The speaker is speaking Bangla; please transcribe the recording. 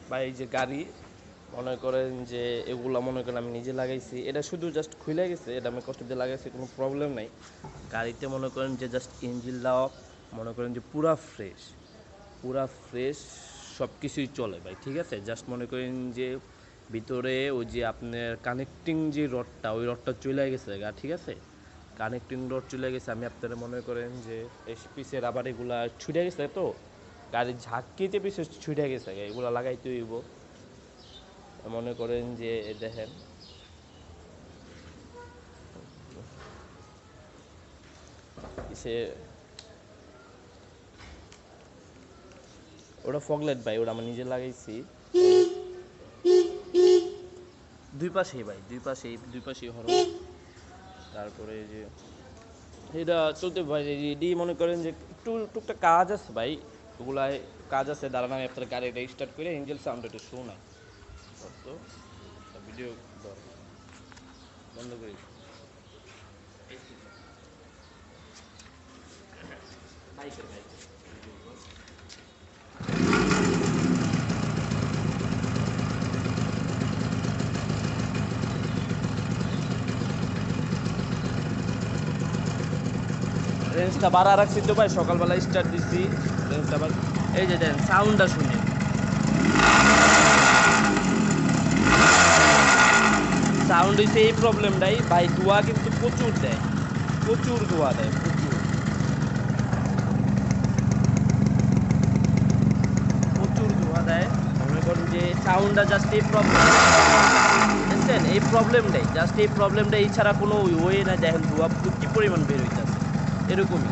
বা এই যে গাড়ি মনে করেন যে এগুলো মনে করেন আমি নিজে লাগাইছি, এটা শুধু জাস্ট খুলে গেছে, এটা আমি কষ্ট দিয়ে লাগাইছি, কোনো প্রবলেম নাই। গাড়িতে মনে করেন যে জাস্ট ইঞ্জিনটাও মনে করেন যে পুরা ফ্রেশ সব কিছুই চলে ভাই, ঠিক আছে। জাস্ট মনে করেন যে ভিতরে ওই যে আপনার কানেক্টিং যে রডটা, ওই রডটা চলে গেছে গা, ঠিক আছে। কানেক্টিং রড চলে গেছে, আমি আপনারা মনে করেন যে পিসের আবার এগুলা ছুটে গেছে, তো গাড়ির ঝাঁকিতে পিছে ছুটে গেছে, এগুলো লাগাইতে হইব। মনে করেন যে দেখেন সে ওটা ফগলেট ভাই, ওটা আমি নিজে লাগাইছি। দুই পাশেই ভাই, দুই পাশেই হরন। তারপরে যে এটা চলতে ভাই, এডি মনে করেন যে একটু টুকটাক কাজ আছে ভাই, ওগুলায় কাজ আছে। দাঁড়ান আমি আপনার গাড়িটা স্টার্ট করে ইঞ্জিন সাউন্ড একটু শোনাই। তো ভিডিও বন্ধ করি। বাইকের বাইকের রেঞ্জটা বাড়া রাখছি তো ভাই, সকালবেলা স্টার্ট দিচ্ছি, রেঞ্জটা বাড়া। এই যে দেন সাউন্ডটা শুনে, সাউন্ড হচ্ছে এই প্রবলেমটাই ভাই, ধোঁয়া কিন্তু প্রচুর দেয়, প্রচুর ধোঁয়া দেয়, প্রচুর প্রচুর ধোঁয়া দেয়। মনে করেন যে সাউন্ডটা জাস্ট এই প্রবলেম, বুঝছেন, এই প্রবলেমটাই, জাস্ট এই প্রবলেমটাই, এছাড়া কোনো ওয়ে না। দেখেন ধোঁয়া কী পরিমাণ বের হইতেছে, এরকমই।